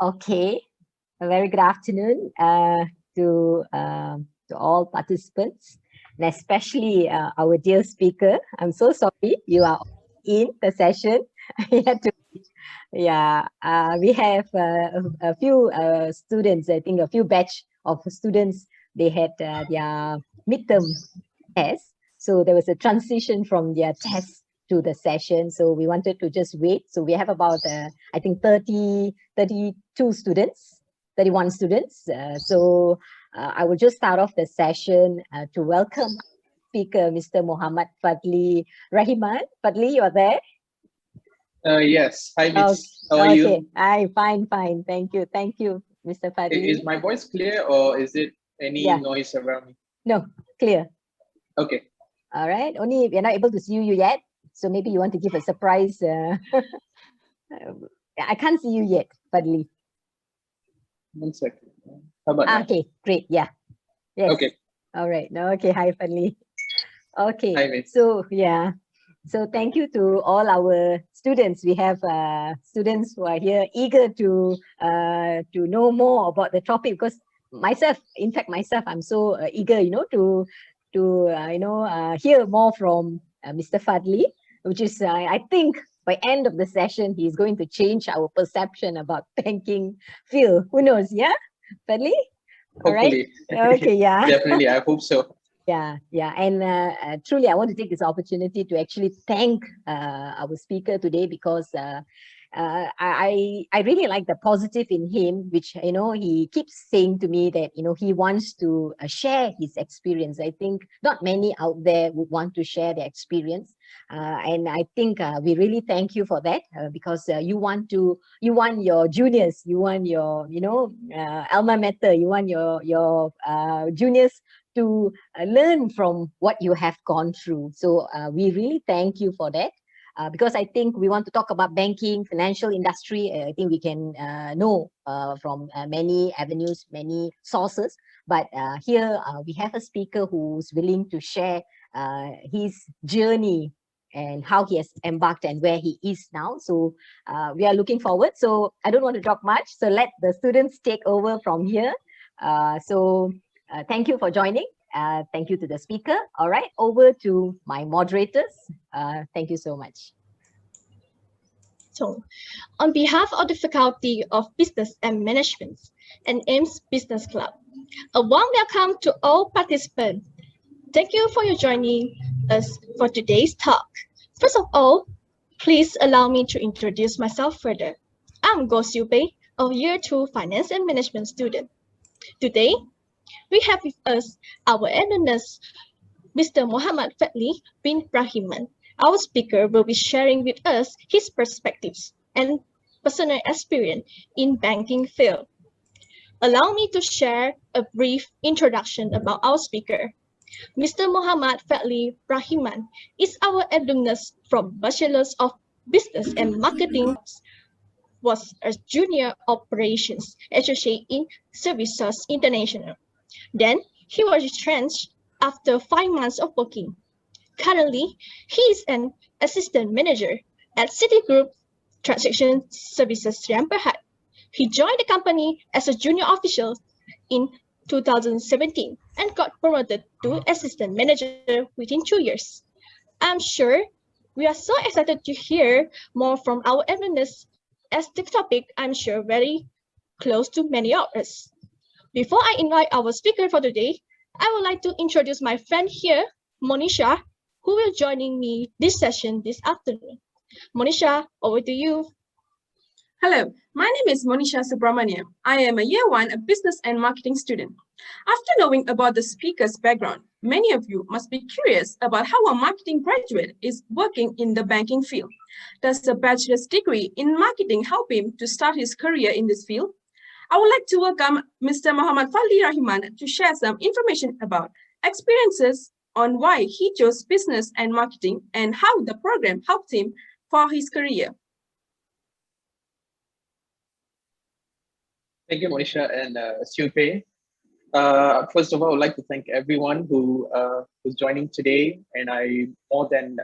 Okay, a very good afternoon to all participants, and especially our dear speaker. I'm so sorry you are in the session. We had to, yeah, we have a few students. I think a few batch of students. They had their midterm test, so there was a transition from their test to the session. So we wanted to just wait. So we have about I think 32 students, 31 students. I will just start off the session to welcome speaker, Mr. Muhammad Fadli Rahiman. Fadli, you are there? Yes. Hi, Miss. How are you? Okay. Hi, fine. Thank you, Mr. Fadli. Is my voice clear or is it any noise around me? No, clear. Okay. All right. Only we are not able to see you yet, so maybe you want to give a surprise. I can't see you yet, Fadli. 1 second. How about now? Okay, great. Yeah. Yes. Okay. All right. No, okay. Hi, Fadli. Okay. Hi, Miss. So yeah. So thank you to all our students. We have students who are here eager to know more about the topic, because myself, I'm so eager, to hear more from Mr. Fadli, which is I think by end of the session he's going to change our perception about banking field. Who knows? Yeah, Fadli. Hopefully. All right. Okay. Yeah. Definitely. I hope so. Yeah, and truly, I want to take this opportunity to actually thank our speaker today, because I really like the positive in him, which he keeps saying to me that he wants to share his experience. I think not many out there would want to share their experience, and I think we really thank you for that, because you want your juniors, you want your alma mater, you want your juniors to learn from what you have gone through. So we really thank you for that. Because I think we want to talk about banking, financial industry. I think we can know from many avenues, many sources. But here we have a speaker who's willing to share his journey and how he has embarked and where he is now. So we are looking forward. So I don't want to talk much. So let the students take over from here. Thank you for joining. Thank you to the speaker. All right, over to my moderators. Thank you so much. So, on behalf of the Faculty of Business and Management and AIMST Business Club, a warm welcome to all participants. Thank you for your joining us for today's talk. First of all, please allow me to introduce myself further. I'm Goh Siew Pei, a Year 2 Finance and Management student. Today, we have with us our alumnus, Mr. Muhammad Fadli bin Rahiman. Our speaker will be sharing with us his perspectives and personal experience in banking field. Allow me to share a brief introduction about our speaker. Mr. Muhammad Fadli Rahiman is our alumnus from Bachelor's of Business and Marketing, was a junior operations associate in Services International. Then he was retrenched after 5 months of working. Currently, he is an assistant manager at Citigroup Transaction Services Sdn. He joined the company as a junior official in 2017 and got promoted to assistant manager within 2 years. I'm sure we are so excited to hear more from our alumnus, as the topic, I'm sure, very close to many of us. Before I invite our speaker for today, I would like to introduce my friend here, Monisha, who will joining me this session this afternoon. Monisha, over to you. Hello, my name is Monisha Subramaniam. I am a Year 1 Business and Marketing student. After knowing about the speaker's background, many of you must be curious about how a marketing graduate is working in the banking field. Does a bachelor's degree in marketing help him to start his career in this field? I would like to welcome Mr. Muhammad Fadli Rahiman to share some information about experiences on why he chose business and marketing and how the program helped him for his career. Thank you, Monisha and Siew Pei. First of all, I would like to thank everyone who's joining today, and I'm more than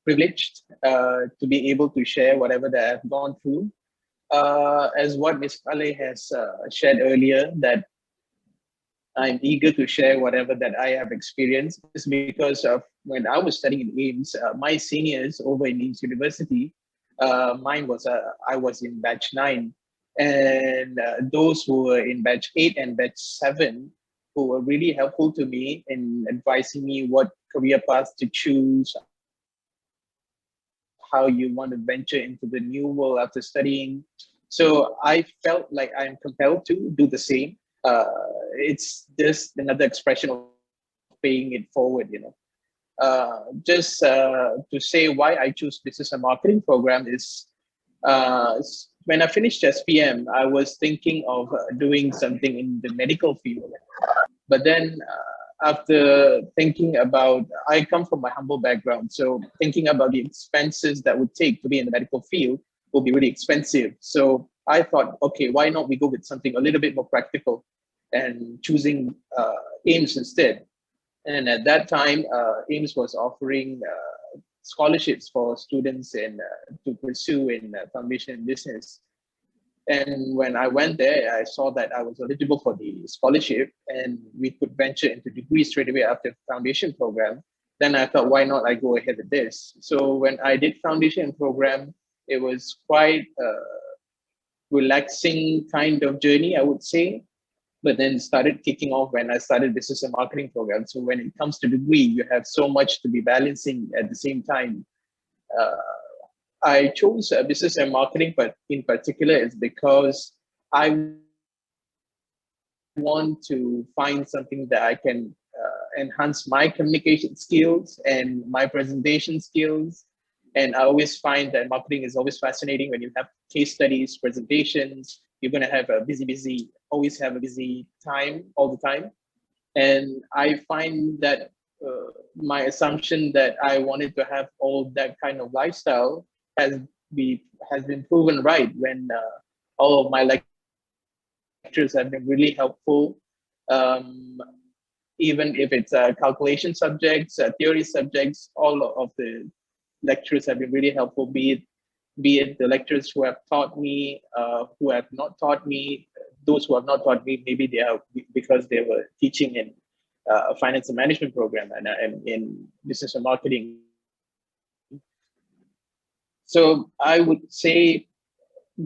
privileged to be able to share whatever that I've gone through. as what Ms. Fadli has shared earlier, that I'm eager to share whatever that I have experienced, is because of when I was studying in AIMST, my seniors over in AIMST University, I was in batch 9, and those who were in batch 8 and batch 7, who were really helpful to me in advising me what career paths to choose, how you want to venture into the new world after studying. So I felt like I'm compelled to do the same. It's just another expression of paying it forward, you know. Just to say why I choose business and marketing program is, when I finished SPM, I was thinking of doing something in the medical field. But then after thinking about, I come from my humble background, so thinking about the expenses that would take to be in the medical field will be really expensive. So I thought, okay, why not we go with something a little bit more practical, and choosing AIMST instead. And at that time, AIMST was offering scholarships for students in to pursue in foundation in business. And when I went there, I saw that I was eligible for the scholarship, and we could venture into degree straight away after the foundation program. Then I thought, why not I go ahead with this? So when I did foundation program, it was quite a relaxing kind of journey, I would say. But then started kicking off when I started business and marketing program. So when it comes to degree, you have so much to be balancing at the same time. I chose business and marketing, but in particular, it's because I want to find something that I can enhance my communication skills and my presentation skills. And I always find that marketing is always fascinating when you have case studies, presentations. You're going to have always have a busy time all the time. And I find that my assumption that I wanted to have all that kind of lifestyle has been proven right when all of my lectures have been really helpful. Even if it's calculation subjects, theory subjects, all of the lectures have been really helpful, be it the lecturers who have taught me, who have not taught me. Those who have not taught me, maybe they are because they were teaching in a finance and management program and in business and marketing. So I would say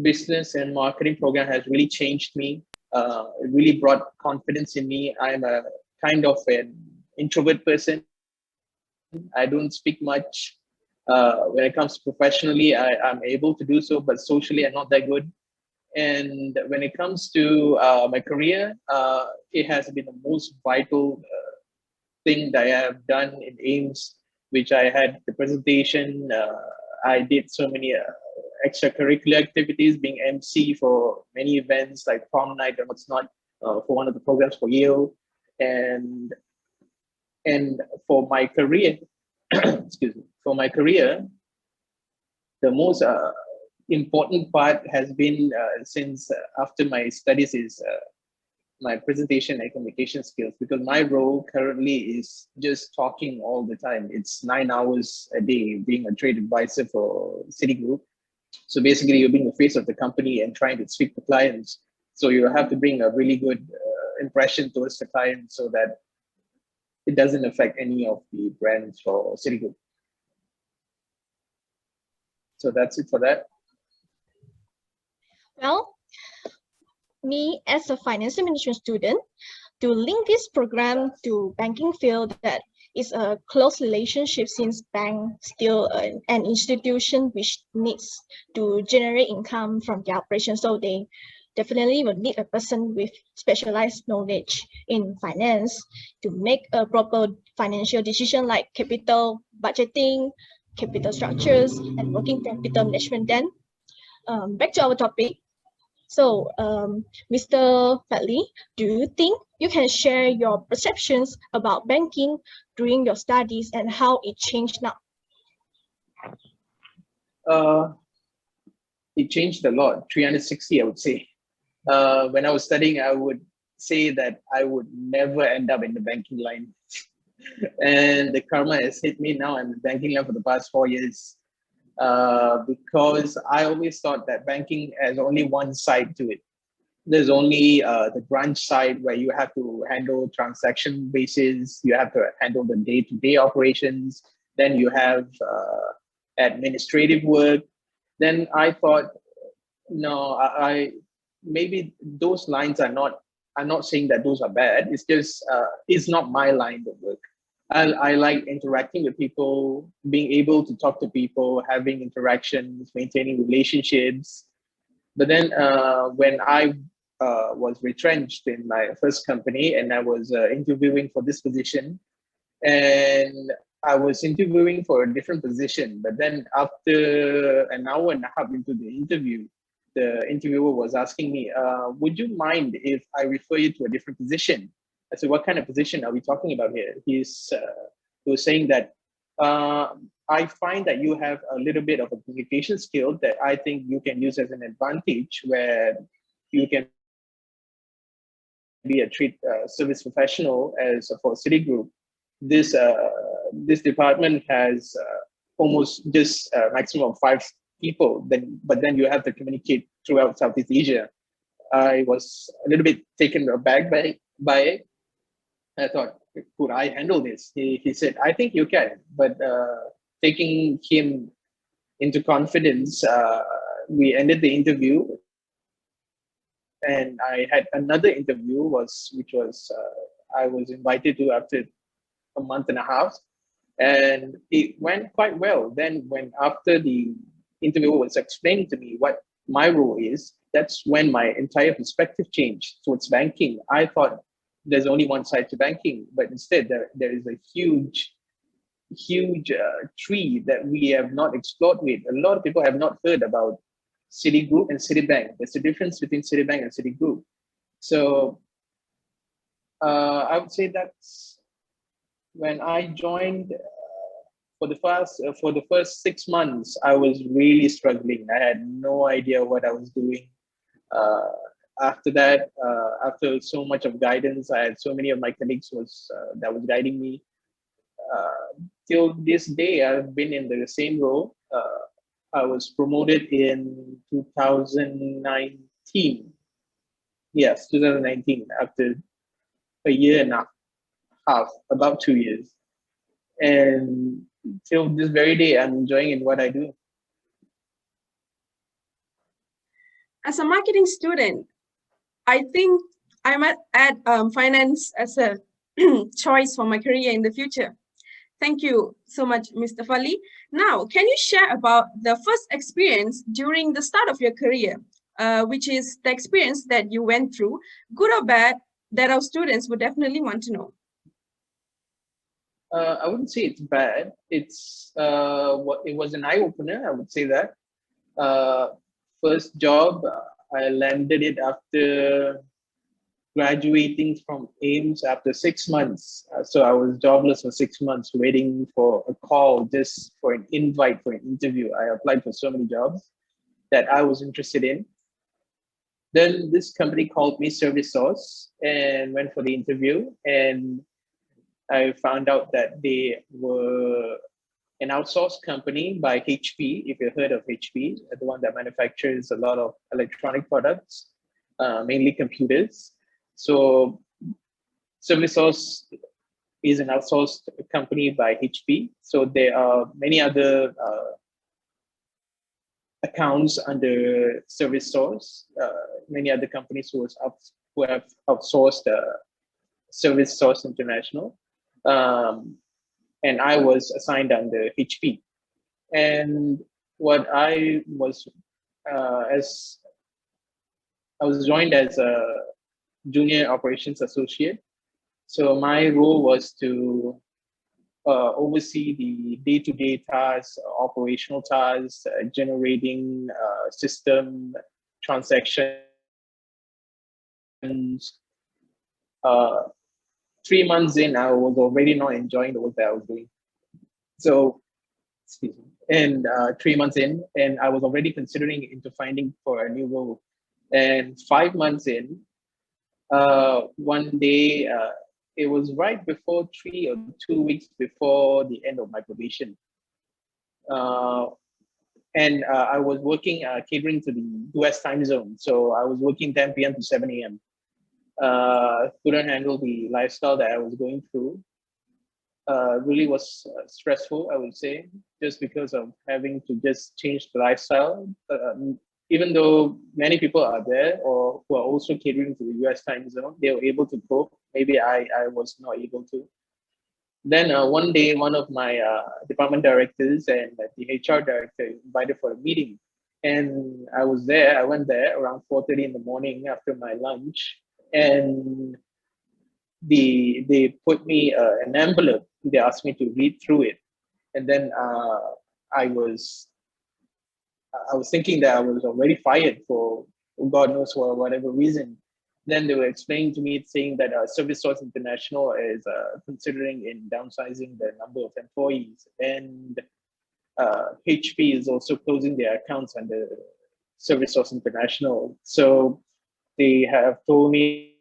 business and marketing program has really changed me. It really brought confidence in me. I'm a kind of an introvert person. I don't speak much. When it comes to professionally, I'm able to do so, but socially I'm not that good. And when it comes to my career, it has been the most vital thing that I have done in AIMST, which I had the presentation. I did so many extracurricular activities, being MC for many events like prom night and what's not, for one of the programs for Yale. And for my career, excuse me, for my career, the most important part has been since after my studies is my presentation and communication skills, because my role currently is just talking all the time. It's 9 hours a day being a trade advisor for Citigroup. So basically you're being the face of the company and trying to speak to clients. So you have to bring a really good impression towards the client so that it doesn't affect any of the brands for Citigroup. So that's it for that. Well, me as a financial management student, to link this program to banking field, that is a close relationship, since bank still an institution which needs to generate income from the operation. So they definitely will need a person with specialized knowledge in finance to make a proper financial decision like capital budgeting, capital structures, and working capital management. Then back to our topic. So, Mr. Fadli, do you think you can share your perceptions about banking during your studies and how it changed now? It changed a lot, 360, I would say. When I was studying, I would say that I would never end up in the banking line. And the karma has hit me now. I'm in the banking line for the past 4 years. because I always thought that banking has only one side to it. There's only the branch side where you have to handle transaction basis, you have to handle the day-to-day operations, then you have administrative work. Then I thought, no, I maybe those lines are not. I'm not saying that those are bad. It's just it's not my line of work. I like interacting with people, being able to talk to people, having interactions, maintaining relationships. But then when I was retrenched in my first company and I was interviewing for this position, and I was interviewing for a different position. But then after an hour and a half into the interview, the interviewer was asking me, would you mind if I refer you to a different position? I said, what kind of position are we talking about here? He was saying that I find that you have a little bit of a communication skill that I think you can use as an advantage, where you can be a trade service professional as for Citigroup. This department has almost just a maximum of 5 people, but then you have to communicate throughout Southeast Asia. I was a little bit taken aback by it. I thought, could I handle this? He said, I think you can, but taking him into confidence, we ended the interview, and I had another interview, which was I was invited to after a month and a half, and it went quite well. Then when after the interviewer was explaining to me what my role is, that's when my entire perspective changed towards banking. I thought there's only one side to banking, but instead there is a huge tree that we have not explored with. A lot of people have not heard about Citigroup and Citibank. There's a difference between Citibank and Citigroup. So I would say that's when I joined. For the first 6 months, I was really struggling. I had no idea what I was doing. After that, after so much of guidance, I had so many of my colleagues that was guiding me. Till this day, I've been in the same role. I was promoted in 2019. Yes, 2019, after a year and a half, about 2 years. And till this very day, I'm enjoying in what I do. As a marketing student, I think I might add finance as a choice for my career in the future. Thank you so much, Mr. Fadli. Now, can you share about the first experience during the start of your career, which is the experience that you went through, good or bad, that our students would definitely want to know? I wouldn't say it's bad. It was an eye opener. I would say that. First job, I landed it after graduating from AIMST after 6 months. So I was jobless for 6 months, waiting for a call just for an invite for an interview. I applied for so many jobs that I was interested in. Then this company called me Service Source and went for the interview, and I found out that they were an outsourced company by HP, if you've heard of HP, the one that manufactures a lot of electronic products, mainly computers. So Service Source is an outsourced company by HP. So there are many other accounts under Service Source, many other companies who have outsourced Service Source International. And I was assigned under HP. And what I was, as I was joined as a junior operations associate. So my role was to oversee the day-to-day tasks, operational tasks, generating system transactions. 3 months in, I was already not enjoying the work that I was doing. So, excuse me. And 3 months in, and I was already considering into finding for a new role. And 5 months in, one day, it was right before 3 or 2 weeks before the end of my probation. And I was working catering to the US time zone. So I was working 10 p.m. to 7 a.m. Couldn't handle the lifestyle that I was going through. Really was stressful, I would say, just because of having to just change the lifestyle. Even though many people are there or who are also catering to the US time zone, they were able to cope. Maybe I was not able to. Then one day, one of my department directors and the HR director invited for a meeting. And I was there, I went there around 4:30 in the morning after my lunch. And they put me an envelope. They asked me to read through it. And then I was thinking that I was already fired for God knows for whatever reason. Then they were explaining to me saying that Service Source International is considering in downsizing the number of employees, and HP is also closing their accounts under Service Source International. So they have told me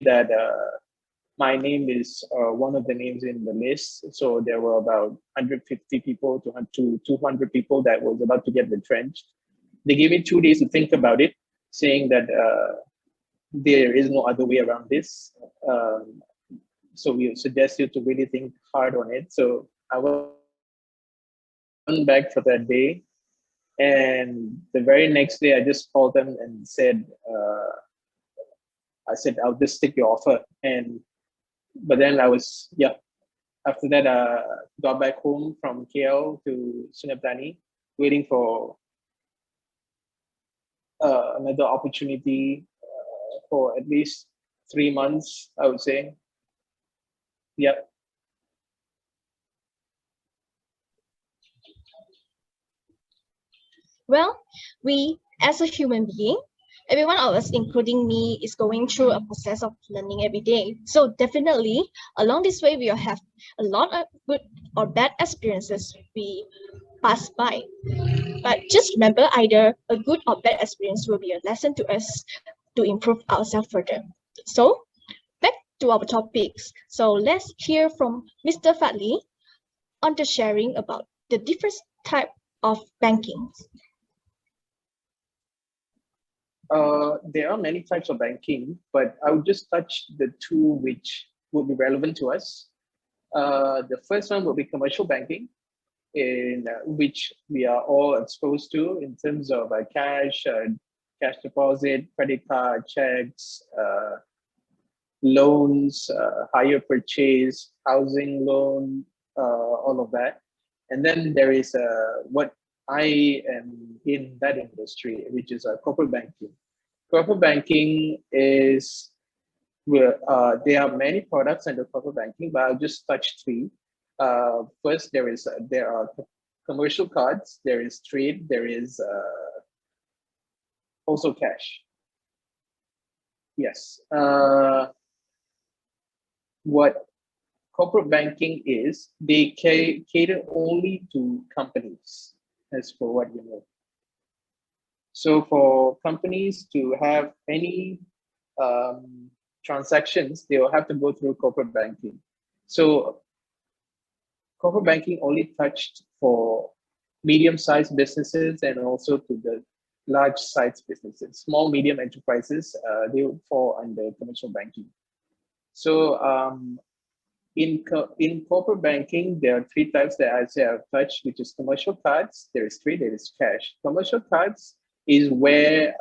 that my name is one of the names in the list. So there were about 150 people to 200 people that was about to get retrenched. They gave me 2 days to think about it, saying that there is no other way around this. So we suggest you to really think hard on it. So I went back for that day. And the very next day, I just called them and said, I'll just take your offer. But then after that, got back home from KL to Sungai, waiting for another opportunity for at least 3 months, I would say. Yeah. Well, we as a human being, every one of us, including me, is going through a process of learning every day. So definitely, along this way, we will have a lot of good or bad experiences we pass by. But just remember, either a good or bad experience will be a lesson to us to improve ourselves further. So back to our topics. So let's hear from Mr. Fadli on the sharing about the different type of banking. There are many types of banking, but I would just touch the two which will be relevant to us. The first one will be commercial banking, in which we are all exposed to in terms of cash deposit, credit card, checks, loans, hire purchase, housing loan, all of that. And then there is what I am in that industry, which is corporate banking. Corporate banking is where there are many products under corporate banking, but I'll just touch three. First, there are commercial cards, there is trade, there is also cash. Yes. What corporate banking is, they cater only to companies, as for what you know. So for companies to have any transactions, they will have to go through corporate banking. So corporate banking only touched for medium-sized businesses and also to the large-sized businesses. Small, medium enterprises, they would fall under commercial banking. So in corporate banking, there are three types that I say I've touched, which is commercial cards, there is trade, there is cash. Commercial cards is where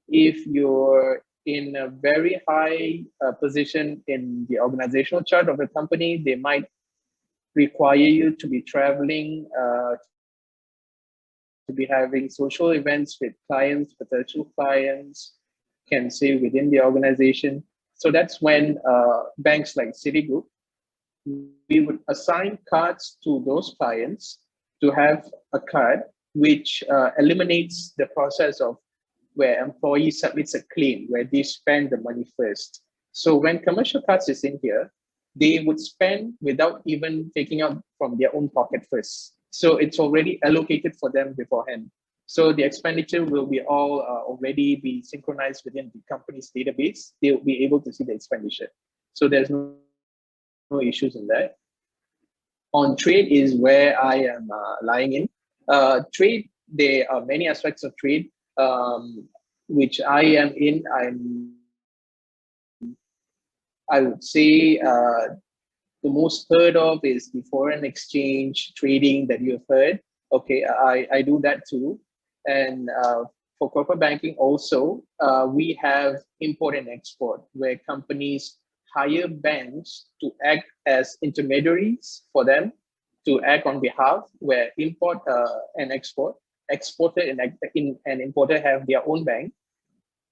if you're in a very high position in the organizational chart of the company, they might require you to be traveling, to be having social events with clients, potential clients, can say within the organization. So that's when banks like Citigroup, we would assign cards to those clients to have a card which eliminates the process of where employee submits a claim, where they spend the money first. So when commercial cards is in here, they would spend without even taking out from their own pocket first. So it's already allocated for them beforehand. So the expenditure will be all already be synchronized within the company's database. They'll be able to see the expenditure. So there's no issues in that. On trade is where I am lying in. Trade, there are many aspects of trade, which I am in. I would say the most heard of is the foreign exchange trading that you have heard. Okay, I do that too. And for corporate banking also, we have import and export, where companies hire banks to act as intermediaries for them, to act on behalf, where import and export, exporter and importer have their own bank.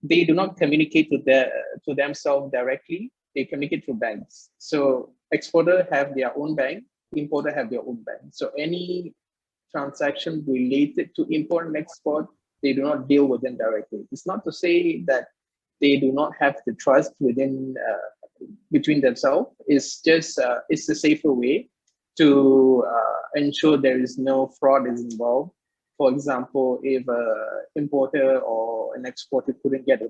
They do not communicate to themselves directly. They communicate through banks. So exporter have their own bank, importer have their own bank. So any transaction related to import and export, they do not deal with them directly. It's not to say that they do not have the trust within between themselves. It's just it's a safer way to ensure there is no fraud is involved. For example, if an importer or an exporter couldn't get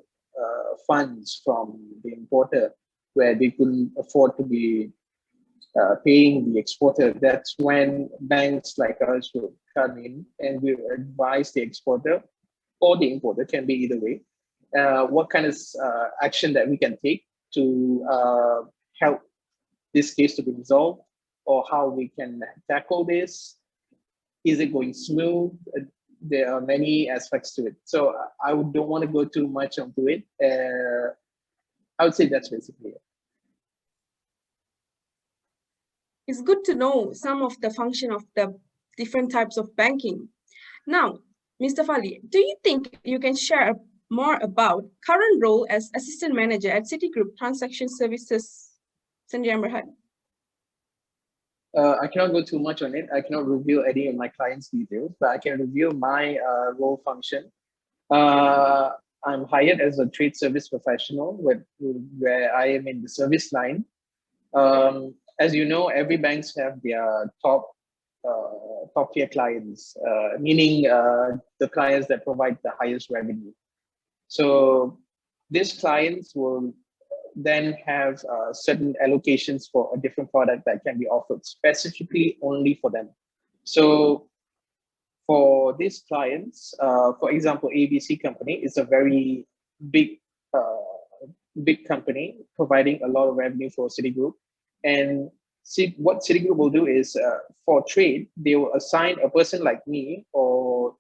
funds from the importer, where they couldn't afford to be paying the exporter, that's when banks like us will come in and we advise the exporter or the importer, can be either way, what kind of action that we can take to help this case to be resolved, or how we can tackle this. Is it going smooth? There are many aspects to it. So I don't want to go too much onto it. I would say that's basically it. It's good to know some of the function of the different types of banking. Now, Mr. Fadli, do you think you can share more about current role as assistant manager at Citigroup Transaction Services Sdn? I cannot go too much on it. I cannot reveal any of my clients' details, but I can reveal my role function. I'm hired as a trade service professional where I am in the service line. As you know, every banks have their top tier clients, meaning the clients that provide the highest revenue. So these clients will then have certain allocations for a different product that can be offered specifically only for them. So for these clients, for example, ABC company is a very big company providing a lot of revenue for Citigroup. And what Citigroup will do is for trade, they will assign a person like me or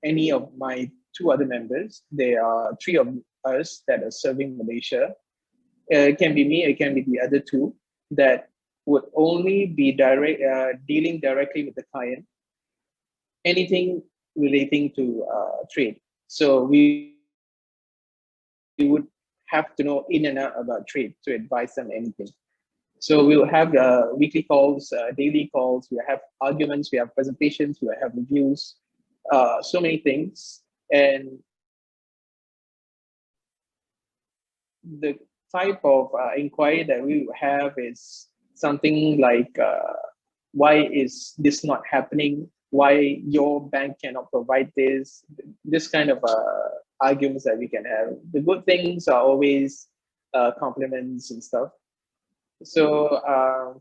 any of my two other members. There are three of us that are serving Malaysia. It can be me, it can be the other two that would only be dealing directly with the client, anything relating to trade. So we would have to know in and out about trade to advise them anything. So we'll have weekly calls, daily calls, we have arguments, we have presentations, we have reviews, so many things. And the type of inquiry that we have is something like, why is this not happening? Why your bank cannot provide this kind of arguments that we can have. The good things are always compliments and stuff. So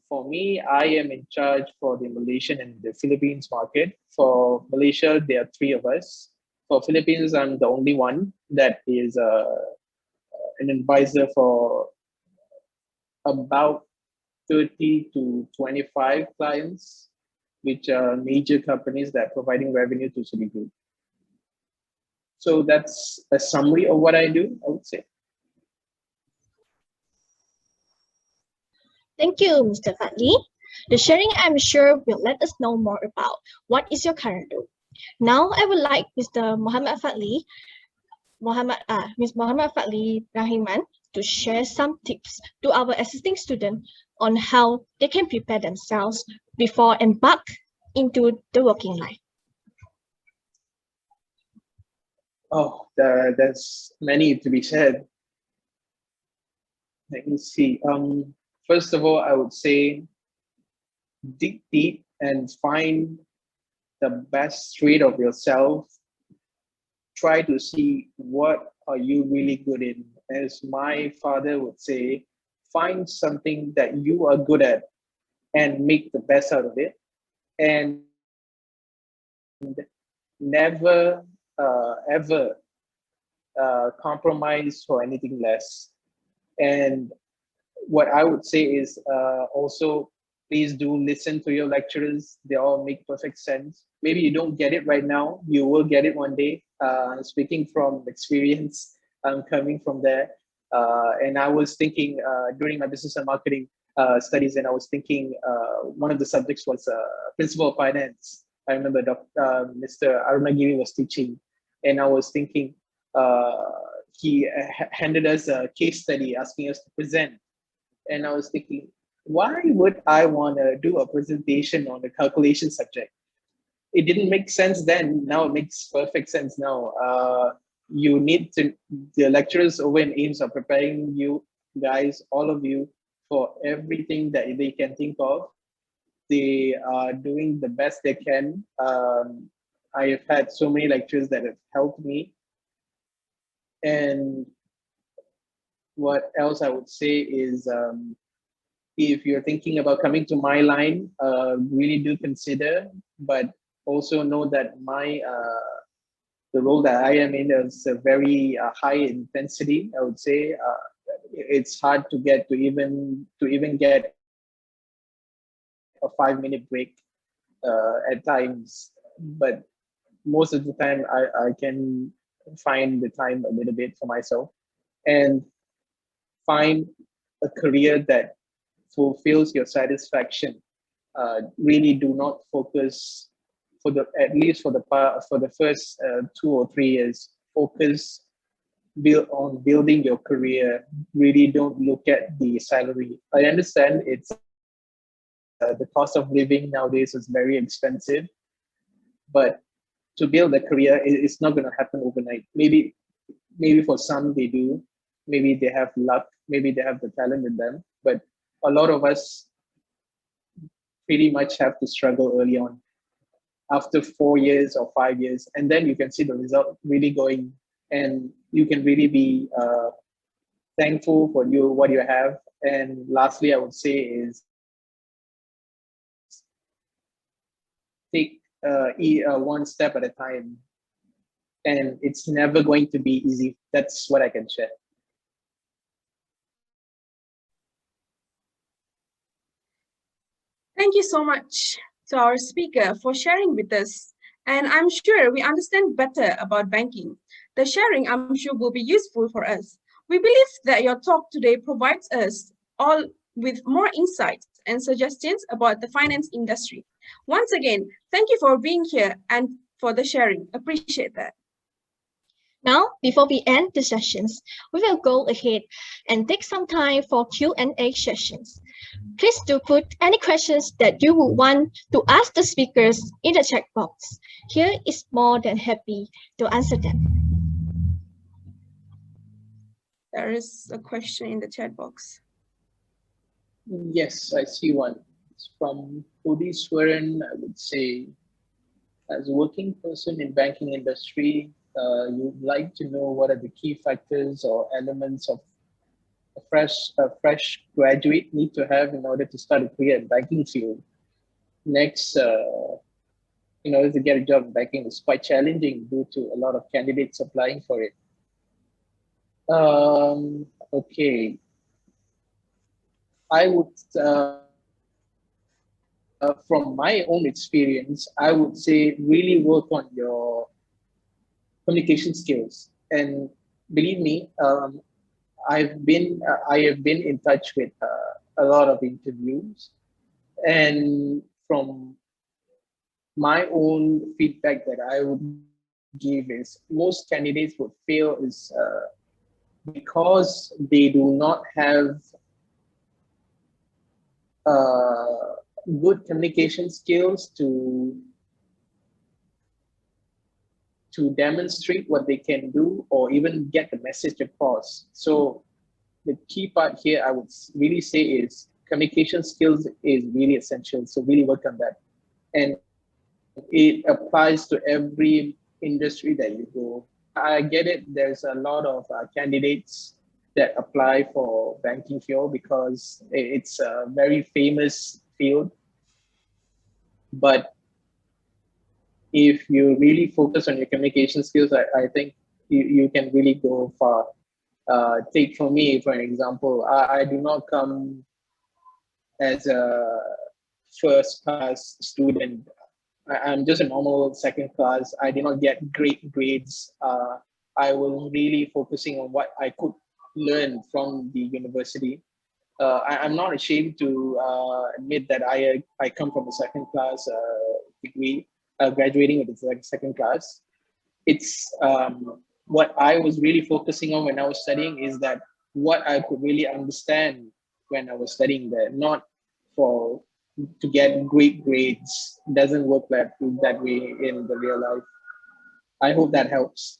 for me, I am in charge for the Malaysian and the Philippines market. For Malaysia, there are three of us. For Philippines, I'm the only one that is an advisor for about 30 to 25 clients, which are major companies that are providing revenue to Citigroup. So that's a summary of what I do, I would say. Thank you, Mr. Fadli. The sharing, I'm sure, will let us know more about what is your current role. Now, I would like Mr. Ms. Mohammed Fadli Rahiman to share some tips to our assisting students on how they can prepare themselves before embark into the working life. Oh, there's many to be said. Let me see. First of all, I would say dig deep and find the best trait of yourself. Try to see what are you really good in. As my father would say, find something that you are good at and make the best out of it. And never ever compromise for anything less. And what I would say is also, please do listen to your lecturers. They all make perfect sense. Maybe you don't get it right now. You will get it one day. Speaking from experience, I'm coming from there. And I was thinking during my business and marketing studies, and I was thinking one of the subjects was principle of finance. I remember Mr. Arunagiri was teaching, and I was thinking he handed us a case study asking us to present. And I was thinking, why would I want to do a presentation on a calculation subject? It didn't make sense then. Now it makes perfect sense now. You need to, the lecturers over in AIMST are preparing you guys, all of you, for everything that they can think of. They are doing the best they can. I have had so many lecturers that have helped me. And what else I would say is, if you're thinking about coming to my line, really do consider, but also know that the role that I am in is a very high intensity. I would say it's hard to get to even get a 5-minute break at times, but most of the time I can find the time a little bit for myself and find a career that fulfills your satisfaction. Really do not focus at least for the first 2 or 3 years. Focus on building your career. Really don't look at the salary. I understand it's the cost of living nowadays is very expensive, but to build a career, it's not going to happen overnight. Maybe for some they do. Maybe they have luck. Maybe they have the talent in them. But a lot of us pretty much have to struggle early on. After 4 years or 5 years, and then you can see the result really going, and you can really be thankful for what you have. And lastly, I would say is take one step at a time, and it's never going to be easy. That's what I can share. Thank you so much to our speaker for sharing with us. And I'm sure we understand better about banking. The sharing, I'm sure, will be useful for us. We believe that your talk today provides us all with more insights and suggestions about the finance industry. Once again, thank you for being here and for the sharing. Appreciate that. Now, before we end the sessions, we will go ahead and take some time for Q&A sessions. Please do put any questions that you would want to ask the speakers in the chat box. Here is more than happy to answer them. There is a question in the chat box. Yes, I see one. It's from Swaran. I would say, as a working person in banking industry, you'd like to know what are the key factors or elements of a fresh graduate need to have in order to start a career in banking field. Next, in order to get a job in banking is quite challenging due to a lot of candidates applying for it. Okay. I would, from my own experience, I would say really work on your communication skills. And believe me, I have been in touch with a lot of interviews, and from my own feedback that I would give is most candidates would fail is because they do not have good communication skills to demonstrate what they can do or even get the message across. So the key part here I would really say is communication skills is really essential. So really work on that. And it applies to every industry that you go. I get it. There's a lot of candidates that apply for banking field because it's a very famous field. But if you really focus on your communication skills, I think you can really go far. Take for me, for an example, I do not come as a first class student. I'm just a normal second class. I did not get great grades. I was really focusing on what I could learn from the university. I'm not ashamed to admit that I come from a second class degree, graduating with a second class. It's what I was really focusing on when I was studying is that what I could really understand when I was studying there, not for to get great grades. It doesn't work that way in the real life. I hope that helps.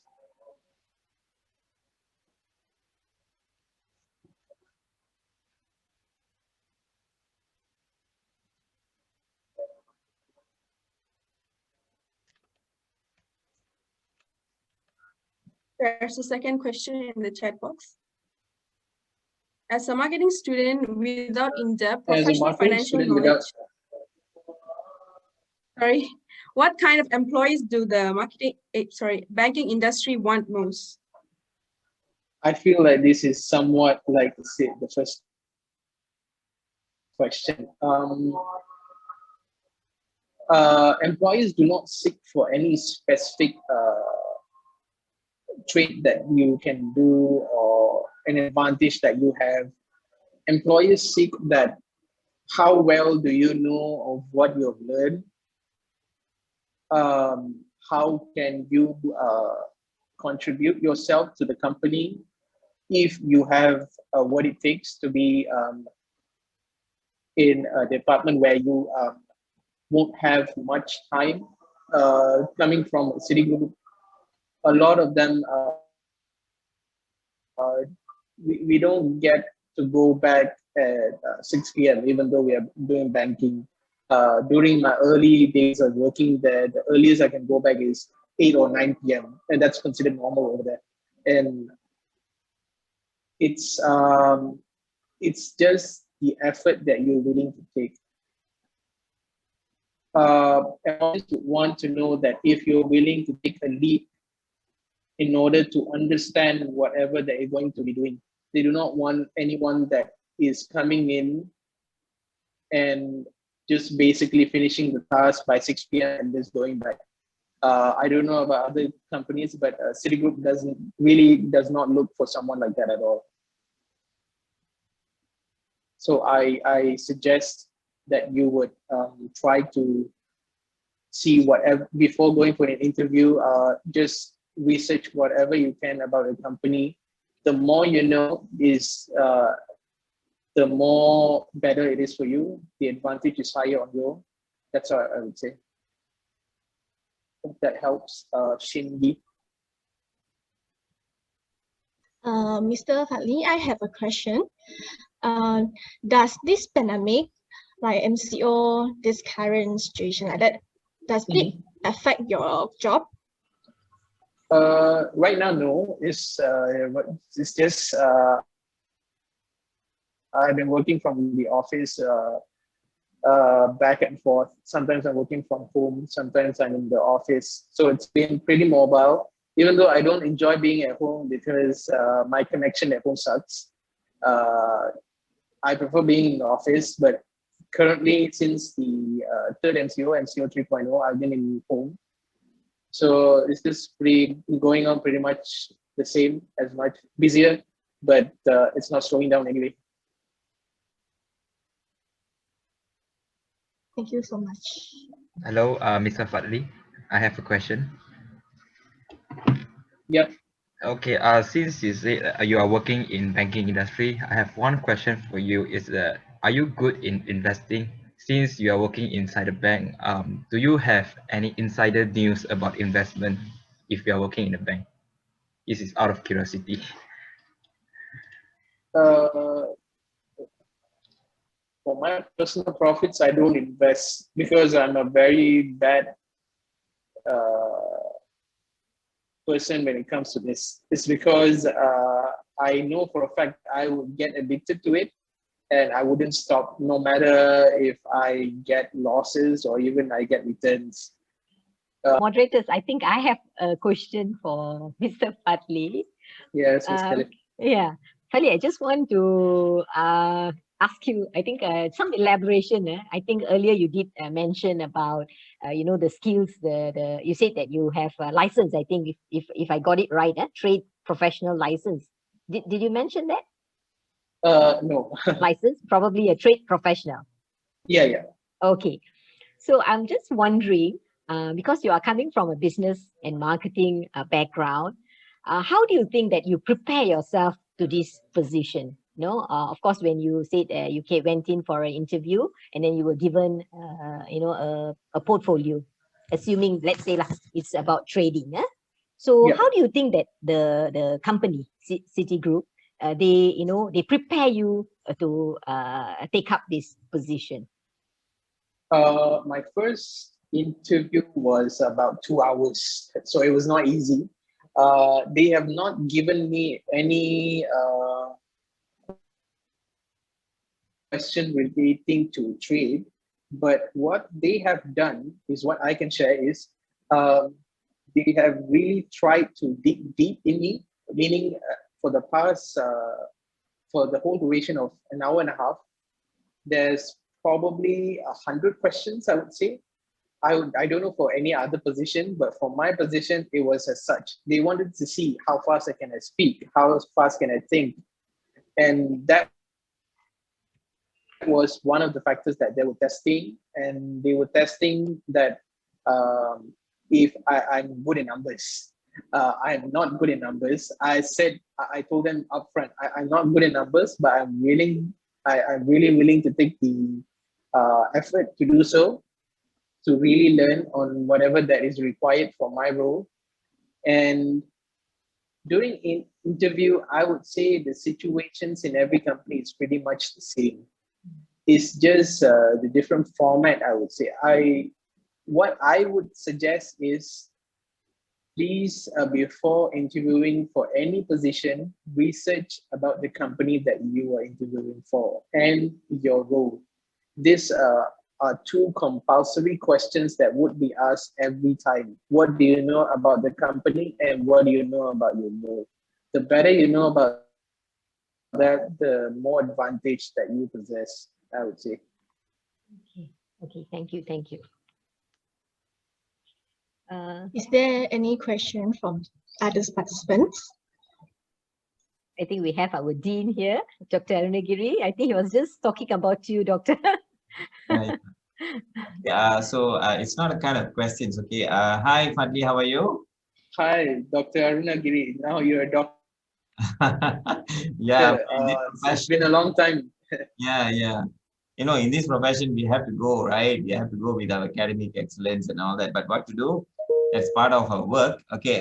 There's a second question in the chat box. As a marketing student without in-depth As a professional marketing financial student knowledge, what kind of employees do the banking industry want most? I feel like this is somewhat like the first question. Employees do not seek for any specific trait that you can do or an advantage that you have. Employers seek that how well do you know of what you've learned? How can you contribute yourself to the company if you have what it takes to be in a department where you won't have much time. Coming from Citigroup, a lot of them we don't get to go back at 6 p.m. even though we are doing banking. During my early days of working there, the earliest I can go back is 8 or 9 p.m. and that's considered normal over there. And it's just the effort that you're willing to take. Employees want to know that if you're willing to take a leap in order to understand whatever they're going to be doing. They do not want anyone that is coming in and just basically finishing the task by 6 p.m. and just going back. I don't know about other companies, but Citigroup does not look for someone like that at all. So I suggest that you would try to see whatever, before going for an interview, just research whatever you can about a company. The more you know is the more better it is for you. The advantage is higher on you. That's what I would say. Hope that helps, Shingi. Mr. Fadli, I have a question. Does this pandemic, like MCO, this current situation like that, does it affect your job? Right now, no. It's just I've been working from the office back and forth. Sometimes I'm working from home. Sometimes I'm in the office. So it's been pretty mobile. Even though I don't enjoy being at home because my connection at home sucks. I prefer being in the office, but currently since the third MCO 3.0, I've been in home. So it's just going on pretty much the same, as much busier, but it's not slowing down anyway. Thank you so much. Hello, Mr. Fadli. I have a question. Yep. Okay, since you say you are working in banking industry, I have one question for you. Is that are you good in investing? Since you are working inside a bank, do you have any insider news about investment if you are working in a bank? This is out of curiosity. For my personal profits, I don't invest because I'm a very bad person when it comes to this. It's because I know for a fact I would get addicted to it and I wouldn't stop no matter if I get losses or even I get returns. Moderators, I think I have a question for Mr. Fadli. Yes, Ms. Khalid. Yeah, Fadli, I just want to ask you, I think some elaboration. I think earlier you did mention about, the skills, you said that you have a license, I think, if I got it right, trade professional license. Did you mention that? No. License, probably a trade professional. Yeah. Okay. So I'm just wondering, because you are coming from a business and marketing background, how do you think that you prepare yourself to this position? Of course, when you said you went in for an interview and then you were given, a portfolio, assuming, let's say, it's about trading. So Yeah. how do you think that the company, Citigroup, they prepare you to take up this position? My first interview was about 2 hours, so it was not easy. They have not given me any question relating to trade, but what they have done is what I can share is they have really tried to dig deep in me, meaning for the past, for the whole duration of an hour and a half, there's probably 100 questions, I would say. I don't know for any other position, but for my position, it was as such. They wanted to see how fast I speak, how fast can I think. And that was one of the factors that they were testing. And they were testing that if I'm good in numbers. I'm not good in numbers. I told them upfront, I'm not good in numbers, but I'm really willing to take the effort to do so, to really learn on whatever that is required for my role. And during interview, I would say the situations in every company is pretty much the same. It's just the different format, I would say. What I would suggest is, please, before interviewing for any position, research about the company that you are interviewing for and your role. These are two compulsory questions that would be asked every time. What do you know about the company and what do you know about your role? The better you know about that, the more advantage that you possess, I would say. Okay, thank you. Is there any question from other participants? I think we have our dean here, Dr. Arunagiri. I think he was just talking about you, Doctor. Right. Yeah, so it's not a kind of questions, okay? Hi, Fadli, how are you? Hi, Dr. Arunagiri. Now you're a doctor. Yeah, It's been a long time. yeah. In this profession, we have to go, right? We have to go with our academic excellence and all that. But what to do? That's part of our work. Okay.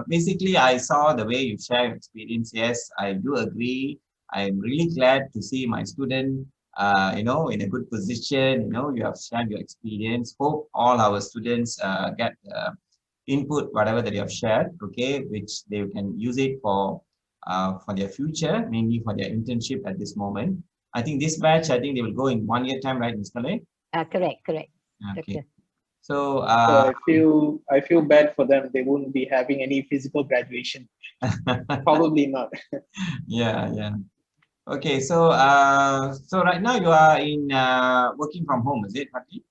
Basically, I saw the way you share your experience. Yes, I do agree. I'm really glad to see my student, in a good position. You have shared your experience. Hope all our students get input, whatever that you have shared, okay, which they can use it for their future, mainly for their internship at this moment. I think this batch, I think they will go in 1 year time, right, Mr. Lay? Correct. Okay. Doctor. So, I feel bad for them. They won't be having any physical graduation. Probably not. Yeah. Okay, so right now you are in working from home, is it, Fadli?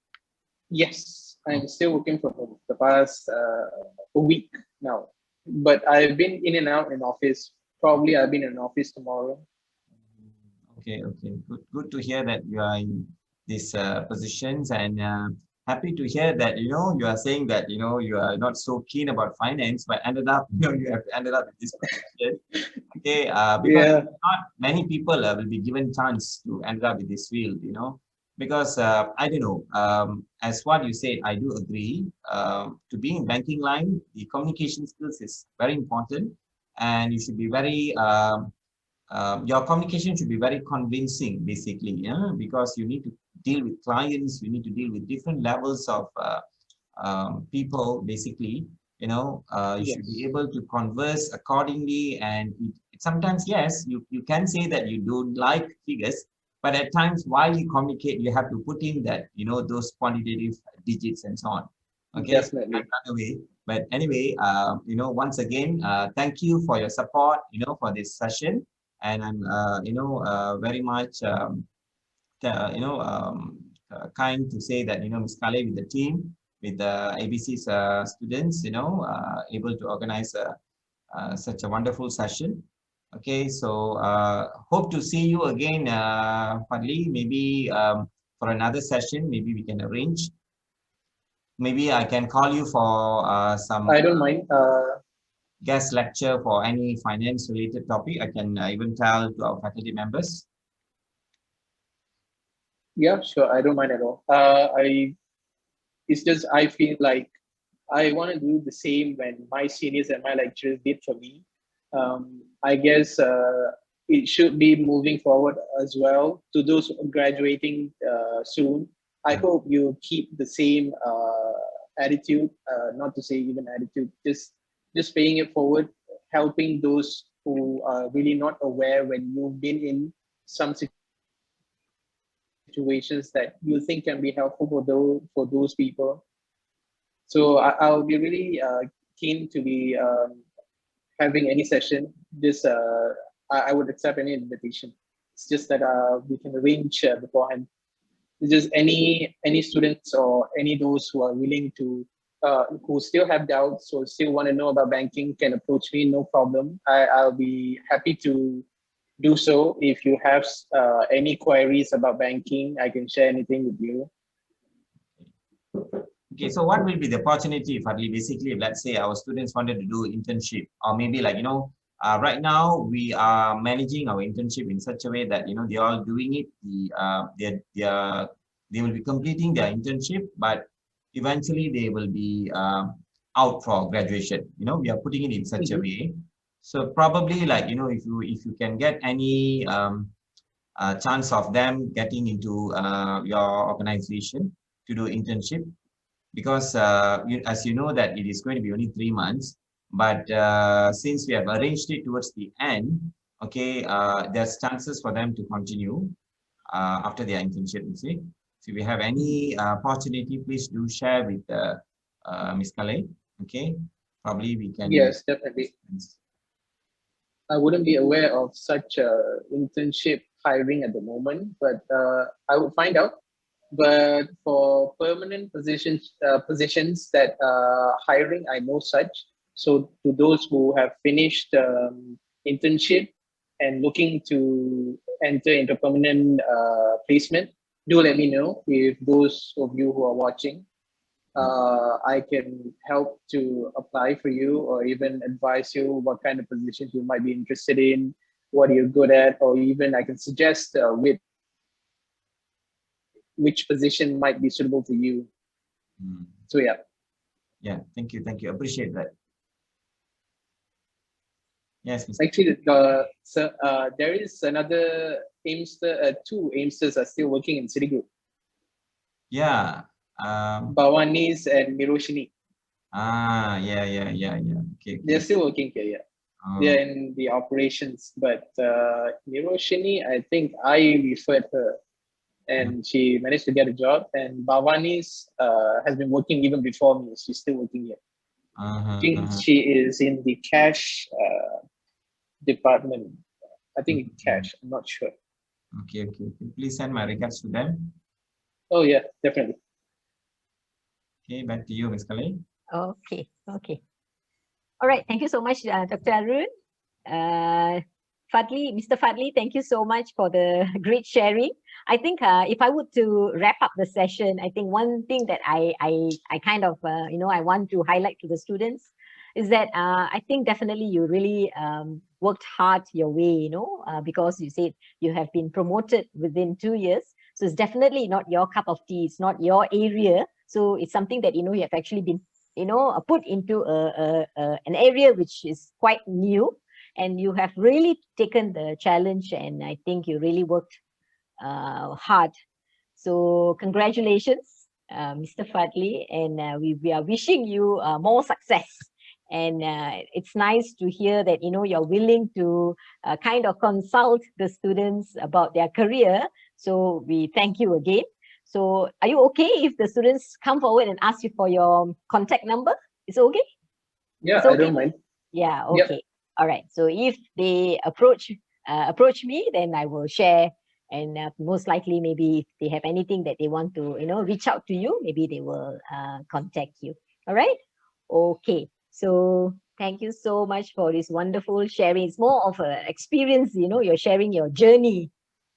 Yes, I'm still working from home the past a week now. But I've been in and out in office. Probably I'll be in an office tomorrow. Okay. Good to hear that you are in these positions, and happy to hear that you are saying that you are not so keen about finance, but ended up you have ended up in this position. Okay, because not many people will be given chance to end up in this field, because I don't know, as what you said, I do agree. To be in banking line, the communication skills is very important, and you should be very your communication should be very convincing, basically, because you need to deal with clients, you need to deal with different levels of people, basically. You should be able to converse accordingly, and sometimes, yes, you can say that you don't like figures, but at times while you communicate, you have to put in that, those quantitative digits and so on. Okay, Definitely. so run away. But anyway, once again, thank you for your support, for this session. And I'm, very much, kind to say that, Ms. Kale with the team, with the ABC's students, able to organize such a wonderful session. Okay, so hope to see you again, Fadli, maybe for another session, maybe we can arrange. Maybe I can call you for some I don't mind. guest lecture for any finance related topic. I can even tell to our faculty members. Yeah, sure. I don't mind at all. It's just I feel like I want to do the same when my seniors and my lecturers did for me. I guess it should be moving forward as well. To those graduating soon, I hope you keep the same attitude, not to say even attitude, just paying it forward, helping those who are really not aware when you've been in some situations that you think can be helpful for those people. So I'll be really keen to be having any session. Just I would accept any invitation. It's just that we can arrange beforehand. It's just any students or any those who are willing to who still have doubts or still want to know about banking can approach me. No problem. I'll be happy to do so. If you have any queries about banking, I can share anything with you. Okay, so what will be the opportunity, Fadli? Basically, if let's say our students wanted to do internship, or maybe like, right now we are managing our internship in such a way that, they're all doing it. They will be completing their internship, but eventually they will be out for graduation. We are putting it in such a way. So probably like, if you can get any chance of them getting into your organization to do internship, because as you know that it is going to be only 3 months, but since we have arranged it towards the end, okay, there's chances for them to continue after their internship, you see. So if you have any opportunity, please do share with Ms. Kale, okay? Probably we can. Yes, definitely. I wouldn't be aware of such a internship hiring at the moment, but I will find out. But for permanent positions that hiring, I know such. So to those who have finished internship and looking to enter into permanent placement, do let me know. If those of you who are watching, I can help to apply for you or even advise you what kind of positions you might be interested in, what you're good at, or even I can suggest which position might be suitable for you. So yeah. Yeah, thank you, appreciate that. Yes, Mr. Actually, there is another AIMST, two AIMSTers are still working in Citigroup. Yeah. Bhawanis and Miroshini. Yeah. Okay. They're still working here, yeah. Oh. They're in the operations, but Miroshini, I think I referred her and she managed to get a job. And Bhavani's has been working even before me. She's still working here. I think she is in the cash department. I think in cash, I'm not sure. Okay. Please send my regards to them. Oh yeah, definitely. Okay, back to you, Ms. Kale. Okay. All right. Thank you so much, Dr. Arun. Fadli, Mr. Fadli, thank you so much for the great sharing. I think if I were to wrap up the session, I think one thing that I kind of, I want to highlight to the students is that I think definitely you really worked hard your way, because you said you have been promoted within 2 years. So it's definitely not your cup of tea. It's not your area. So it's something that, you have actually been, put into an area which is quite new. And you have really taken the challenge, and I think you really worked hard. So congratulations, Mr. Fadli, and we are wishing you more success. And it's nice to hear that, you're willing to kind of consult the students about their career. So we thank you again. So are you okay if the students come forward and ask you for your contact number? Is it okay? Yeah, It's I okay? don't mind. Yeah, Yep. okay. All right. So if they approach me, then I will share. And most likely, maybe if they have anything that they want to, reach out to you, maybe they will contact you. All right. Okay. So thank you so much for this wonderful sharing. It's more of an experience, you're sharing your journey.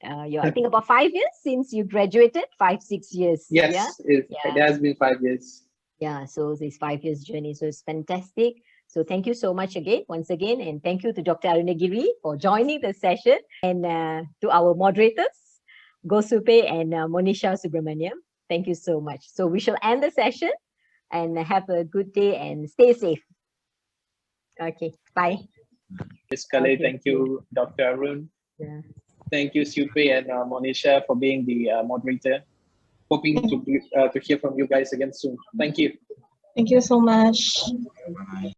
I think about 5 years since you graduated, 5-6 years. Yes, Yeah. it has been 5 years. Yeah. So this 5 years journey. So it's fantastic. So thank you so much once again, and thank you to Dr. Arunagiri for joining the session, and to our moderators, Goh Siew Pei and Monisha Subramaniam. Thank you so much. So we shall end the session, and have a good day and stay safe. Okay, bye. Ms. Kale, Okay, thank you, Dr. Arun. Yeah. Thank you, Siew Pei and Monisha, for being the moderator. Hoping to hear from you guys again soon. Thank you. Thank you so much. Bye.